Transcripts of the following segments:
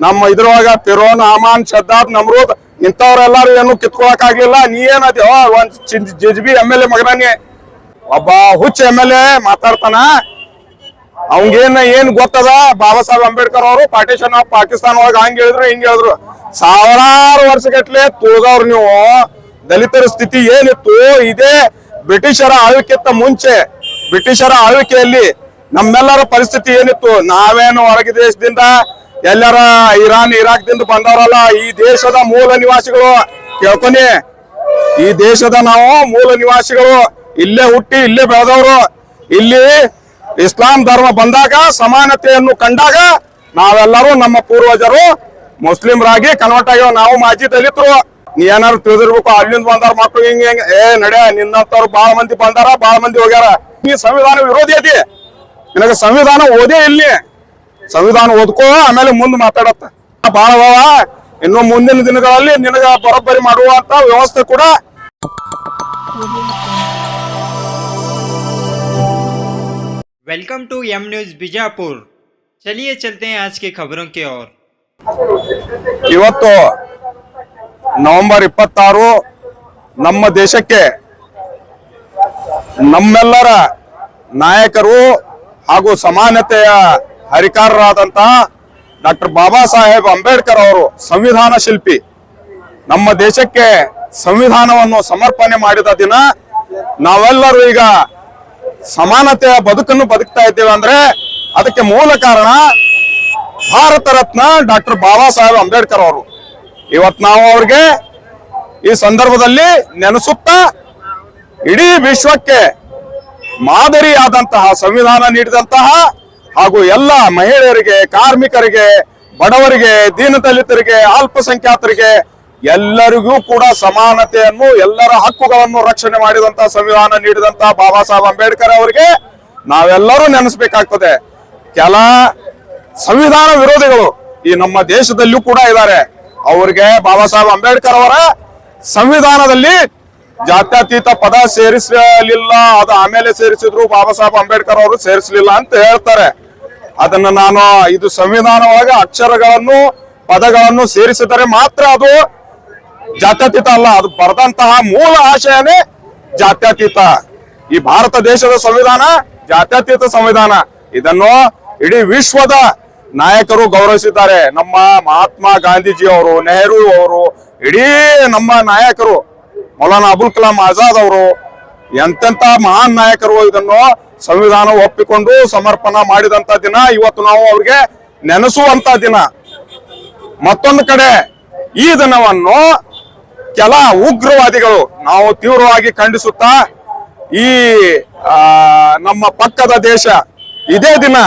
ನಮ್ಮ ಇದ್ರೊಳಗ ಫಿರೋನ್ ಹಾಮಾನ್ ಶದ್ದಾದ್ ನಮ್ರೂದ್ ಇಂಥವ್ರೆಲ್ಲಾರು ಏನು ಕಿತ್ಕೊಳಕ್ ಆಗ್ಲಿಲ್ಲ. ನೀ ಏನದ್ಯೋ ಒಂದ್ ಜಿಜ್ಬಿ MLA ಮಗನಾನೆ ಒಬ್ಬ ಹುಚ್ಚ MLA ಮಾತಾಡ್ತಾನ. ಅವಂಗೇನ್ ಗೊತ್ತದ ಬಾಬಾ ಸಾಹೇಬ್ ಅಂಬೇಡ್ಕರ್ ಅವರು ಪಾರ್ಟಿಷನ್ ಆಫ್ ಪಾಕಿಸ್ತಾನ ಒಳಗ ಹಂಗ ಹೇಳಿದ್ರು ಹಿಂಗ ಹೇಳಿದ್ರು. ಸಾವಿರಾರು ವರ್ಷಗಟ್ಲೆ ತುಳಿದವ್ರು ನೀವು. ದಲಿತರ ಸ್ಥಿತಿ ಏನಿತ್ತು ಇದೇ ಬ್ರಿಟಿಷರ ಆಳ್ವಿಕೆತ್ತ ಮುಂಚೆ. ಬ್ರಿಟಿಷರ ಆಳ್ವಿಕೆಯಲ್ಲಿ ನಮ್ಮೆಲ್ಲರ ಪರಿಸ್ಥಿತಿ ಏನಿತ್ತು. ನಾವೇನು ಹೊರಗೆ ದೇಶದಿಂದ ಎಲ್ಲರ ಇರಾನ್ ಇರಾಕ್ ದಿಂದ ಬಂದವರಲ್ಲ, ಈ ದೇಶದ ಮೂಲ ನಿವಾಸಿಗಳು. ಕೇಳ್ಕೊನಿ, ಈ ದೇಶದ ನಾವು ಮೂಲ ನಿವಾಸಿಗಳು. ಇಲ್ಲೇ ಹುಟ್ಟಿ ಇಲ್ಲೇ ಬೆಳೆದವರು. ಇಲ್ಲಿ ಇಸ್ಲಾಂ ಧರ್ಮ ಬಂದಾಗ ಸಮಾನತೆಯನ್ನು ಕಂಡಾಗ ನಾವೆಲ್ಲರೂ ನಮ್ಮ ಪೂರ್ವಜರು ಮುಸ್ಲಿಮರಾಗಿ ಕನ್ವರ್ಟ್ ಆಗ್ಯಾವ. ನಾವು ಮಾಜಿ ದಲಿತರು. ನೀ ಏನಾರು ತಿಳಿದಿರ್ಬೇಕು. ಅಲ್ಲಿಂದ ಬಂದಾರ ಮಕ್ಳು ಹಿಂಗ ನಡೆ ನಿನ್ನಂತವ್ರು ಬಾಳ ಮಂದಿ ಬಂದಾರ, ಬಾಳ ಮಂದಿ ಹೋಗ್ಯಾರ. ನೀ ಸಂವಿಧಾನ ವಿರೋಧಿ ಐತಿ. ನಿನಗ ಸಂವಿಧಾನ ಓದೇ ಇಲ್ಲಿ. ಸಂವಿಧಾನ ಓದ್ಕೋ, ಆಮೇಲೆ ಮುಂದೆ ಮಾತಾಡತ್ತ. ಬಾಳ ಇನ್ನು ಮುಂದಿನ ದಿನಗಳಲ್ಲಿ ನಿನಗ ಬರೋಬ್ಬರಿ ಮಾಡುವಂತ ವ್ಯವಸ್ಥೆ ಕೂಡ. Welcome to M news Bijapur. चलिए चलते हैं आज की खबरों की ओर। ಇವತ್ತು ನವೆಂಬರ್ 26 ನಮ್ಮ ದೇಶಕ್ಕೆ ನಮ್ಮೆಲ್ಲರ ನಾಯಕರು ಹಾಗೂ ಸಮಾನತೆಯ ಹರಿಕಾರರಾದಂತಹ ಡಾಕ್ಟರ್ ಬಾಬಾ ಸಾಹೇಬ್ ಅಂಬೇಡ್ಕರ್ ಅವರು ಸಂವಿಧಾನ ಶಿಲ್ಪಿ. ನಮ್ಮ ದೇಶಕ್ಕೆ ಸಂವಿಧಾನವನ್ನು ಸಮರ್ಪಣೆ ಮಾಡಿದ ದಿನ. ನಾವೆಲ್ಲರೂ ಈಗ ಸಮಾನತೆಯ ಬದುಕನ್ನು ಬದುಕ್ತಾ ಇದ್ದೇವೆ ಅಂದ್ರೆ ಅದಕ್ಕೆ ಮೂಲ ಕಾರಣ ಭಾರತ ರತ್ನ ಡಾಕ್ಟರ್ ಬಾಬಾ ಸಾಹೇಬ್ ಅಂಬೇಡ್ಕರ್ ಅವರು. ಇವತ್ತು ನಾವು ಅವ್ರಿಗೆ ಈ ಸಂದರ್ಭದಲ್ಲಿ ನೆನೆಸುತ್ತಾ ಇಡೀ ವಿಶ್ವಕ್ಕೆ ಮಾದರಿಯಾದಂತಹ ಸಂವಿಧಾನ ನೀಡಿದಂತಹ ಹಾಗೂ ಎಲ್ಲ ಮಹಿಳೆಯರಿಗೆ, ಕಾರ್ಮಿಕರಿಗೆ, ಬಡವರಿಗೆ, ದೀನದಲಿತರಿಗೆ, ಅಲ್ಪಸಂಖ್ಯಾತರಿಗೆ ಎಲ್ಲರಿಗೂ ಕೂಡ ಸಮಾನತೆಯನ್ನು, ಎಲ್ಲರ ಹಕ್ಕುಗಳನ್ನು ರಕ್ಷಣೆ ಮಾಡಿದಂತಹ ಸಂವಿಧಾನ ನೀಡಿದಂತಹ ಬಾಬಾ ಸಾಹೇಬ್ ಅಂಬೇಡ್ಕರ್ ಅವರಿಗೆ ನಾವೆಲ್ಲರೂ ನೆನೆಸ್ಬೇಕಾಗ್ತದೆ. ಕೆಲ ಸಂವಿಧಾನ ವಿರೋಧಿಗಳು ಈ ನಮ್ಮ ದೇಶದಲ್ಲೂ ಕೂಡ ಇದ್ದಾರೆ. ಅವರಿಗೆ ಬಾಬಾ ಸಾಹೇಬ್ ಅಂಬೇಡ್ಕರ್ ಅವರ ಸಂವಿಧಾನದಲ್ಲಿ ಜಾತ್ಯತೀತ ಪದ ಸೇರಿಸಲಿಲ್ಲ, ಅದು ಆಮೇಲೆ ಸೇರಿಸಿದ್ರು, ಬಾಬಾ ಸಾಹೇಬ್ ಅಂಬೇಡ್ಕರ್ ಅವರು ಸೇರಿಸಲಿಲ್ಲ ಅಂತ ಹೇಳ್ತಾರೆ. ಅದನ್ನ ನಾನು ಇದು ಸಂವಿಧಾನ ಒಳಗೆ ಅಕ್ಷರಗಳನ್ನು, ಪದಗಳನ್ನು ಸೇರಿಸಿದರೆ ಮಾತ್ರ ಅದು ಜಾತ್ಯತೀತ ಅಲ್ಲ. ಅದು ಬರೆದಂತಹ ಮೂಲ ಆಶಯನೇ ಜಾತ್ಯತೀತ. ಈ ಭಾರತ ದೇಶದ ಸಂವಿಧಾನ ಜಾತ್ಯತೀತ ಸಂವಿಧಾನ. ಇದನ್ನು ಇಡೀ ವಿಶ್ವದ ನಾಯಕರು ಗೌರವಿಸಿದ್ದಾರೆ. ನಮ್ಮ ಮಹಾತ್ಮ ಗಾಂಧೀಜಿ ಅವರು, ನೆಹರು ಅವರು, ಇಡೀ ನಮ್ಮ ನಾಯಕರು, ಮೌಲಾನಾ ಅಬುಲ್ ಕಲಾಂ ಆಜಾದ್ ಅವರು, ಎಂತೆಂತ ಮಹಾನ್ ನಾಯಕರು ಇದನ್ನು ಸಂವಿಧಾನ ಒಪ್ಪಿಕೊಂಡು ಸಮರ್ಪಣೆ ಮಾಡಿದಂತ ದಿನ. ಇವತ್ತು ನಾವು ಅವ್ರಿಗೆ ನೆನೆಸುವಂತ ದಿನ. ಮತ್ತೊಂದು ಕಡೆ ಈ ದಿನವನ್ನು ಕೆಲ ಉಗ್ರವಾದಿಗಳು ನಾವು ತೀವ್ರವಾಗಿ ಖಂಡಿಸುತ್ತಾ, ಈ ನಮ್ಮ ಪಕ್ಕದ ದೇಶ ಇದೇ ದಿನ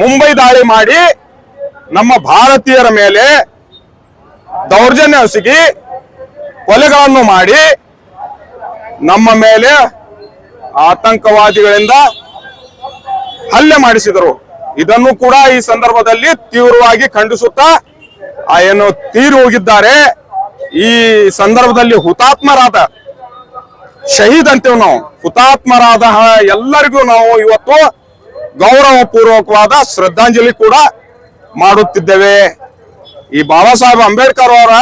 ಮುಂಬೈ ದಾಳಿ ಮಾಡಿ ನಮ್ಮ ಭಾರತೀಯರ ಮೇಲೆ ದೌರ್ಜನ್ಯ ಎಸಗಿ ಕೊಲೆಗಳನ್ನು ಮಾಡಿ ನಮ್ಮ ಮೇಲೆ ಆತಂಕವಾದಿಗಳಿಂದ ಹಲ್ಲೆ ಮಾಡಿಸಿದರು. ಇದನ್ನು ಕೂಡ ಈ ಸಂದರ್ಭದಲ್ಲಿ ತೀವ್ರವಾಗಿ ಖಂಡಿಸುತ್ತಾ ಏನು ತೀರಿ ಹೋಗಿದ್ದಾರೆ. ಈ ಸಂದರ್ಭದಲ್ಲಿ ಹುತಾತ್ಮರಾದ, ಶಹೀದ್ ಅಂತೀವಿ ನಾವು, ಹುತಾತ್ಮರಾದ ಎಲ್ಲರಿಗೂ ನಾವು ಇವತ್ತು ಗೌರವ ಪೂರ್ವಕವಾದ ಶ್ರದ್ಧಾಂಜಲಿ ಕೂಡ ಮಾಡುತ್ತಿದ್ದೇವೆ. ಈ ಬಾಬಾ ಸಾಹೇಬ್ ಅಂಬೇಡ್ಕರ್ ಅವರ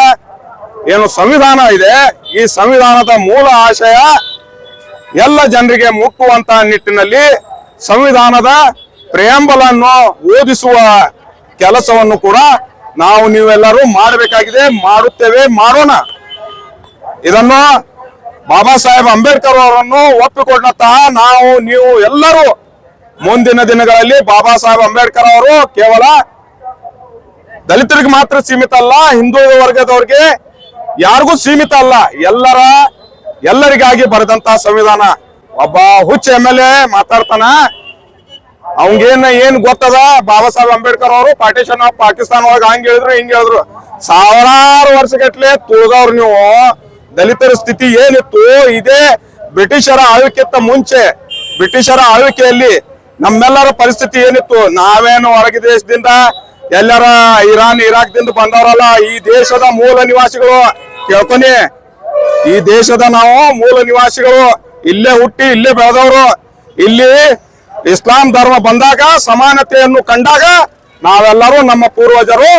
ಏನು ಸಂವಿಧಾನ ಇದೆ, ಈ ಸಂವಿಧಾನದ ಮೂಲ ಆಶಯ ಎಲ್ಲ ಜನರಿಗೆ ಮುಟ್ಟುವಂತ ನಿಟ್ಟಿನಲ್ಲಿ ಸಂವಿಧಾನದ ಪ್ರಿಯಾಂಬಲ್ ಅನ್ನು ಓದಿಸುವ ಕೆಲಸವನ್ನು ಕೂಡ ನಾವು ನೀವೆಲ್ಲರೂ ಮಾಡಬೇಕಾಗಿದೆ, ಮಾಡುತ್ತೇವೆ, ಮಾಡೋಣ. ಇದನ್ನು ಬಾಬಾ ಸಾಹೇಬ್ ಅಂಬೇಡ್ಕರ್ ಅವರನ್ನು ಒಪ್ಪಿಕೊಂಡಂತಹ ನಾವು ನೀವು ಎಲ್ಲರೂ ಮುಂದಿನ ದಿನಗಳಲ್ಲಿ ಬಾಬಾ ಸಾಹೇಬ್ ಅಂಬೇಡ್ಕರ್ ಅವರು ಕೇವಲ ದಲಿತರಿಗೆ ಮಾತ್ರ ಸೀಮಿತ ಅಲ್ಲ, ಹಿಂದೂ ವರ್ಗದವ್ರಿಗೆ ಯಾರಿಗೂ ಸೀಮಿತ ಅಲ್ಲ, ಎಲ್ಲರಿಗಾಗಿ ಬರೆದಂತಹ ಸಂವಿಧಾನ. ಒಬ್ಬ ಹುಚ್ಚ MLA ಮಾತಾಡ್ತಾನ. ಅವಂಗೇನ್ ಗೊತ್ತದ ಬಾಬಾ ಸಾಹೇಬ್ ಅಂಬೇಡ್ಕರ್ ಅವರು ಪಾರ್ಟಿಷನ್ ಆಫ್ ಪಾಕಿಸ್ತಾನ ಒಳಗ ಹಂಗ ಹೇಳಿದ್ರು ಹಿಂಗ ಹೇಳಿದ್ರು. ಸಾವಿರಾರು ವರ್ಷಗಟ್ಲೆ ತುಳಿದವ್ರು ನೀವು. ದಲಿತರ ಸ್ಥಿತಿ ಏನಿತ್ತು ಇದೇ ಬ್ರಿಟಿಷರ ಆಳ್ವಿಕೆತ್ತ ಮುಂಚೆ. ಬ್ರಿಟಿಷರ ಆಳ್ವಿಕೆಯಲ್ಲಿ ನಮ್ಮೆಲ್ಲರ ಪರಿಸ್ಥಿತಿ ಏನಿತ್ತು. ನಾವೇನು ಹೊರಗೆ ದೇಶದಿಂದ ಎಲ್ಲರ ಇರಾನ್ ಇರಾಕ್ ದಿಂದ ಬಂದವರಲ್ಲ, ಈ ದೇಶದ ಮೂಲ ನಿವಾಸಿಗಳು. ಕೇಳ್ಕೊನಿ, ಈ ದೇಶದ ನಾವು ಮೂಲ ನಿವಾಸಿಗಳು. ಇಲ್ಲೇ ಹುಟ್ಟಿ ಇಲ್ಲೇ ಬೆಳೆದವರು. ಇಲ್ಲಿ ಇಸ್ಲಾಂ ಧರ್ಮ ಬಂದಾಗ ಸಮಾನತೆಯನ್ನು ಕಂಡಾಗ ನಾವೆಲ್ಲರೂ ನಮ್ಮ ಪೂರ್ವಜರು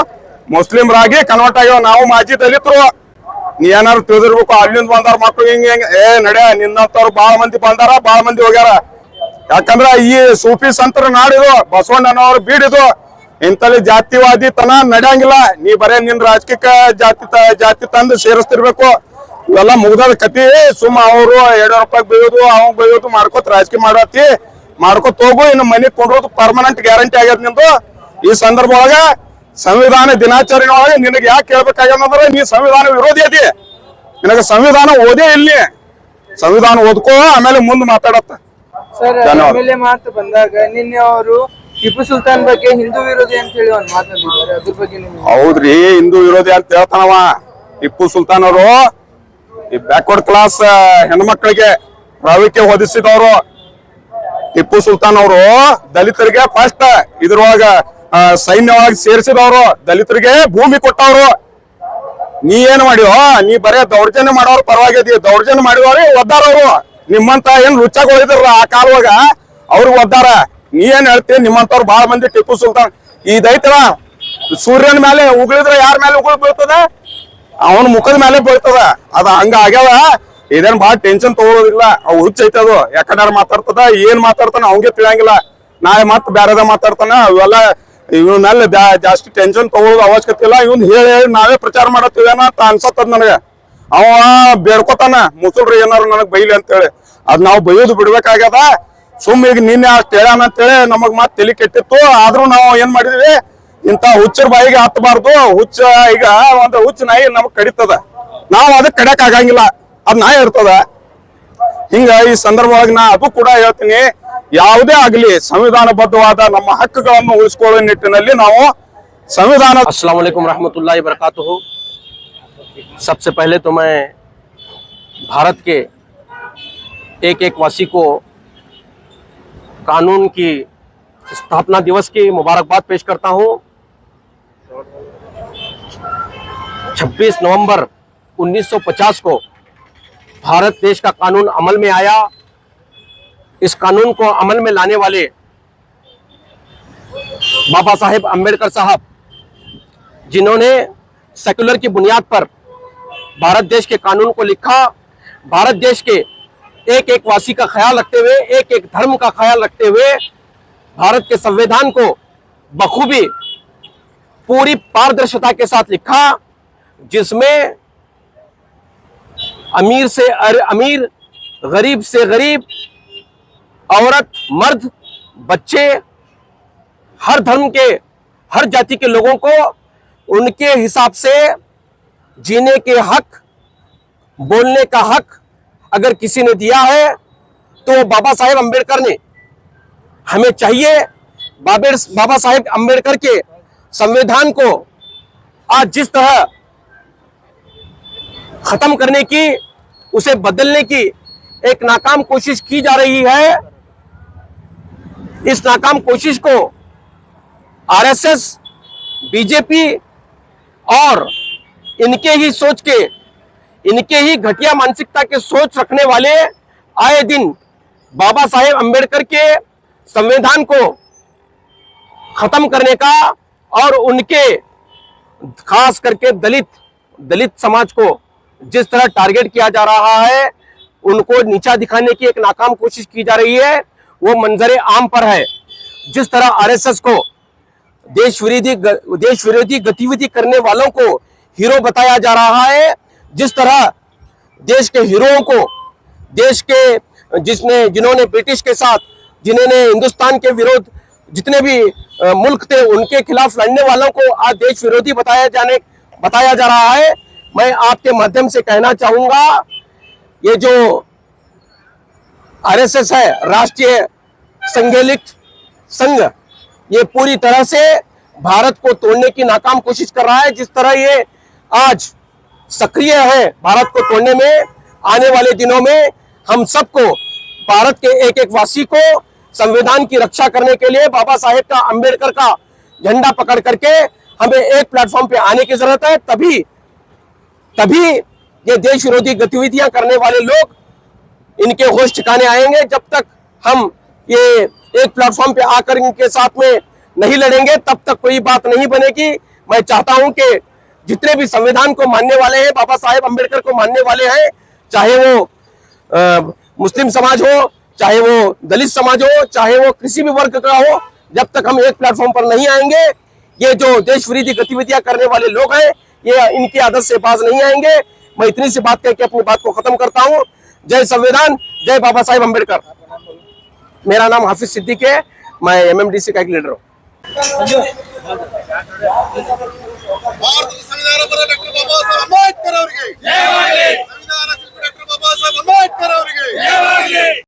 ಮುಸ್ಲಿಮ್ರಾಗಿ ಕನ್ವರ್ಟ್ ಆಗ್ಯಾವ. ನಾವು ಮಾಜಿ ದಲಿತರು, ನೀ ಏನಾರು ತಿಳಿದಿರ್ಬೇಕು. ಅಲ್ಲಿಂದ ಬಂದಾರ ಮಕ್ಳು ಹಿಂಗ ಹಿಂಗ ನಡೆ ನಿನ್ನಂತವ್ರು ಬಾಳ ಮಂದಿ ಬಂದಾರ, ಬಾಳ ಮಂದಿ ಹೋಗ್ಯಾರ. ಯಾಕಂದ್ರ ಈ ಸೂಫಿ ಸಂತರ ನಾಡಿದು, ಬಸವಣ್ಣನವ್ರು ಬೀಡಿದು. ಇಂತಲ್ಲಿ ಜಾತಿವಾದಿ ತನ ನಡೆಯಂಗಿಲ್ಲ. ನೀ ಬರೇ ನಿನ್ ರಾಜಕೀಯ ಜಾತಿ ತಂದು ಸೇರಿಸ್ತಿರ್ಬೇಕು. ಇವೆಲ್ಲ ಮುಗ್ದದ ಕತಿ. ಸುಮ್ಮ ಅವರು ₹200 ಬೈಯೋದು, ಅವ್ ಬೈಯೋದು ಮಾಡ್ಕೊತ ರಾಜಕೀಯ ಮಾಡ್ಕೊತ ಹೋಗು. ಇನ್ನು ಮನೆಗ್ ಕೊಂಡ್ರೋದು ಪರ್ಮನೆಂಟ್ ಗ್ಯಾರಂಟಿ ಆಗ್ಯದ ನಿಂದು. ಈ ಸಂದರ್ಭ ಒಳಗ ಸಂವಿಧಾನ ದಿನಾಚರಣೆ ಒಳಗೆ ನಿನಗೆ ಯಾಕೆ ಕೇಳ್ಬೇಕಾಗ್ಯದಂದ್ರೆ ನೀ ಸಂವಿಧಾನ ವಿರೋಧಿ ಅದಿ. ನಿನಗೆ ಸಂವಿಧಾನ ಓದೇ ಇಲ್ಲಿ. ಸಂವಿಧಾನ ಓದ್ಕೋ, ಆಮೇಲೆ ಮುಂದೆ ಮಾತಾಡತ್ತ. ಸರ್, ಎಮ್ಎಲ್ಎ ಮಾತು ಬಂದಾಗ ನಿನ್ನೆ ಅವರು ಟಿಪ್ಪು ಸುಲ್ತಾನ್ ಬಗ್ಗೆ ಹಿಂದೂ ವಿರೋಧಿ ಅಂತ ಹೇಳಿ ಒಂದು ಮಾತನಾಡಿದ್ದಾರೆ. ಅದ್ರ ಬಗ್ಗೆ ಹೌದ್ರಿ, ಹಿಂದೂ ವಿರೋಧಿ ಅಂತ ಹೇಳ್ತಾನವ. ಟಿಪ್ಪು ಸುಲ್ತಾನ್ ಅವರು ಈ ಬ್ಯಾಕ್ವರ್ಡ್ ಕ್ಲಾಸ್ ಹೆಣ್ಮಕ್ಳಿಗೆ ಪ್ರಾವಿಕ್ಯ ಒದಿಸಿದವರು. ಟಿಪ್ಪು ಸುಲ್ತಾನ್ ಅವರು ದಲಿತರಿಗೆ ಫಸ್ಟ್ ಇದ್ರೊಳಗ ಸೈನ್ಯವಾಗಿ ಸೇರಿಸಿದವರು, ದಲಿತರಿಗೆ ಭೂಮಿ ಕೊಟ್ಟವರು. ನೀ ಏನ್ ಮಾಡಿಯೋ, ನೀ ಬರೇ ದೌರ್ಜನ್ಯ ಮಾಡೋರು ಪರವಾಗಿದ್ದೀ. ದೌರ್ಜನ್ಯ ಮಾಡಿದವ್ರಿ ಒದ್ದಾರವ್ರು. ನಿಮ್ಮಂತ ಏನ್ ರುಚಾಗೋಳಿದ್ರಲ್ಲ ಆ ಕಾಲವಾಗ ಅವ್ರಿಗೆ ಒದ್ದಾರ. ನೀ ಏನ್ ಹೇಳ್ತೀನಿ, ನಿಮ್ಮಂತವ್ರು ಬಹಳ ಮಂದಿ ಟಿಪ್ಪು ಸುಲ್ತಾನ್ ಇದೈತಲ್ಲ, ಸೂರ್ಯನ ಮೇಲೆ ಉಗುಳಿದ್ರೆ ಯಾರ ಮೇಲೆ ಉಗುಳು ಬೀಳ್ತದ? ಅವನ ಮುಖದ ಮೇಲೆ ಬೀಳ್ತದ. ಅದ ಹಂಗ ಆಗ್ಯಾವ. ಇದೇನ್ ಬಾಳ ಟೆನ್ಷನ್ ತಗೊಳ್ಳೋದಿಲ್ಲ. ಅವ್ ಹುಚ್ಚೈತದು. ಯಾಕಂದ್ರೆ ಮಾತಾಡ್ತದ, ಏನ್ ಮಾತಾಡ್ತಾನ ಅವಂಗೆ ತಿಳಿಯಂಗಿಲ್ಲ. ನಾಳೆ ಮತ್ ಬ್ಯಾರದ ಮಾತಾಡ್ತಾನ. ಅವೆಲ್ಲ ಇವನ್ನೆಲ್ಲ ಜಾಸ್ತಿ ಟೆನ್ಷನ್ ತಗೊಳ್ಳೋದು ಅವಶ್ಯಕತೆ ಇಲ್ಲ. ಇವನ್ ಹೇಳಿ ನಾವೇ ಪ್ರಚಾರ ಮಾಡತ್ತೀವೇನ ಅಂತ ಅನ್ಸತ್ತದ ನನಗೆ. ಅವ ಬೇಡ್ಕೊತಾನ, ಮುಸುಳ್ರಿ ಏನಾರು ನನಗ್ ಬೈಲಿ ಅಂತೇಳಿ. ಅದ್ ನಾವು ಬೈಯೋದು ಬಿಡ್ಬೇಕಾಗ್ಯದ. ಸುಮ್ ಈಗ ನಿನ್ನೆ ಅಷ್ಟ್ ಹೇಳ್ಯಾನ ಅಂತೇಳಿ ನಮಗ್ ಮತ್ ತಲೆ ಕೆಟ್ಟಿತ್ತು. ಆದ್ರೂ ನಾವು ಏನ್ ಮಾಡಿದ್ವಿ, ಇಂತ ಹುಚ್ಚರ ಬಾಯಿಗೆ ಹತ್ತಬಾರ್ದು. ಹುಚ್ಚ ಈಗ ಒಂದು ಹುಚ್ಚ ನಾಯಿ ನಮಗ್ ಕಡಿತದ, ನಾವ್ ಅದಕ್ಕೆ ಕಡಿಯಕ್ ಆಗಂಗಿಲ್ಲ. ಅದ್ ನಾಯಿ ಇರ್ತದ. ಹಿಂಗ ಈ ಸಂದರ್ಭ ಒಳಗೆ ನಾ ಅದು ಕೂಡ ಹೇಳ್ತೀನಿ, ಯಾವುದೇ ಆಗ್ಲಿ ಸಂವಿಧಾನಬದ್ಧವಾದ ನಮ್ಮ ಹಕ್ಕುಗಳನ್ನು ಉಳಿಸ್ಕೊಳ್ಳೋ ನಿಟ್ಟಿನಲ್ಲಿ ನಾವು संविधान। अस्सलाम वालेकुम रहमतुल्लाहि वबरकातुहू। सबसे पहले तो मैं भारत के एक एक वासी को कानून की स्थापना दिवस की मुबारकबाद पेश करता हूं। 26 नवंबर 1950 को भारत देश का कानून अमल में आया। इस कानून को अमल में लाने वाले बाबा साहेब अम्बेडकर साहब, जिन्होंने सेक्युलर की बुनियाद पर भारत देश के कानून को लिखा, भारत देश के एक एक वासी का ख्याल रखते हुए, एक एक धर्म का ख्याल रखते हुए भारत के संविधान को बखूबी पूरी पारदर्शिता के साथ लिखा, जिसमें अमीर से अमीर, गरीब से गरीब, औरत, मर्द, बच्चे, हर धर्म के, हर जाति के लोगों को उनके हिसाब से जीने के हक, बोलने का हक अगर किसी ने दिया है तो बाबा साहेब अम्बेडकर ने। हमें चाहिए बाबा साहेब अम्बेडकर के संविधान को आज जिस तरह खत्म करने की, उसे बदलने की एक नाकाम कोशिश की जा रही है। इस नाकाम कोशिश को आरएसएस, बीजेपी और इनके ही सोच के, इनके ही घटिया मानसिकता के सोच रखने वाले आए दिन बाबा साहेब अम्बेडकर के संविधान को खत्म करने का और उनके खास करके दलित समाज को जिस तरह टारगेट किया जा रहा है, उनको नीचा दिखाने की एक नाकाम कोशिश की जा रही है, वो मंजरे आम पर है। जिस तरह आरएसएस को देश विरोधी गतिविधि करने वालों को हीरो बताया जा रहा है, जिस तरह देश के हीरोओं को, देश के जिन्होंने ब्रिटिश के साथ, जिन्होंने हिंदुस्तान के विरोध जितने भी मुल्क थे उनके खिलाफ लड़ने वालों को आज देश विरोधी बताया जा रहा है। मैं आपके माध्यम से कहना चाहूंगा, ये जो आरएसएस है, राष्ट्रीय संघलित संघ, ये पूरी तरह से भारत को तोड़ने की नाकाम कोशिश कर रहा है। जिस तरह ये आज सक्रिय है भारत को तोड़ने में, आने वाले दिनों में हम सबको, भारत के एक एक वासी को संविधान की रक्षा करने के लिए बाबा साहेब का, अम्बेडकर का झंडा पकड़ करके हमें एक प्लेटफॉर्म पे आने की जरूरत है। तभी ये देश विरोधी गतिविधियां करने वाले लोग, इनके होश ठिकाने आएंगे। जब तक हम ये एक प्लेटफॉर्म पे आकर इनके साथ में नहीं लड़ेंगे, तब तक कोई बात नहीं बनेगी। मैं चाहता हूं कि जितने भी संविधान को मानने वाले हैं, बाबा साहेब अम्बेडकर को मानने वाले हैं, चाहे वो मुस्लिम समाज हो, चाहे वो दलित समाज हो, चाहे वो किसी भी वर्ग का हो, जब तक हम एक प्लेटफॉर्म पर नहीं आएंगे, ये जो देश विरोधी गतिविधियां करने वाले लोग हैं, ये इनकी आदत से बाज नहीं आएंगे। मैं इतनी सी बात करके अपनी बात को खत्म करता हूं। जय संविधान, जय बाबा साहेब अम्बेडकर। मेरा नाम हाफिज सिद्दीक है, मैं एमएमडीसी का एक लीडर हूँ। ಭಾರತದ ಸಂವಿಧಾನ ಬರ ಡಾಕ್ಟರ್ ಬಾಬಾ ಸಾಹೇಬ್ ಅಂಬೇಡ್ಕರ್ ಅವರಿಗೆ ಜಯವಾಗಲಿ. ಸಂವಿಧಾನ ಶಿಲ್ಪಿ ಡಾಕ್ಟರ್ ಬಾಬಾ ಸಾಹೇಬ್ ಅಂಬೇಡ್ಕರ್ ಅವರಿಗೆ ಜಯವಾಗಲಿ.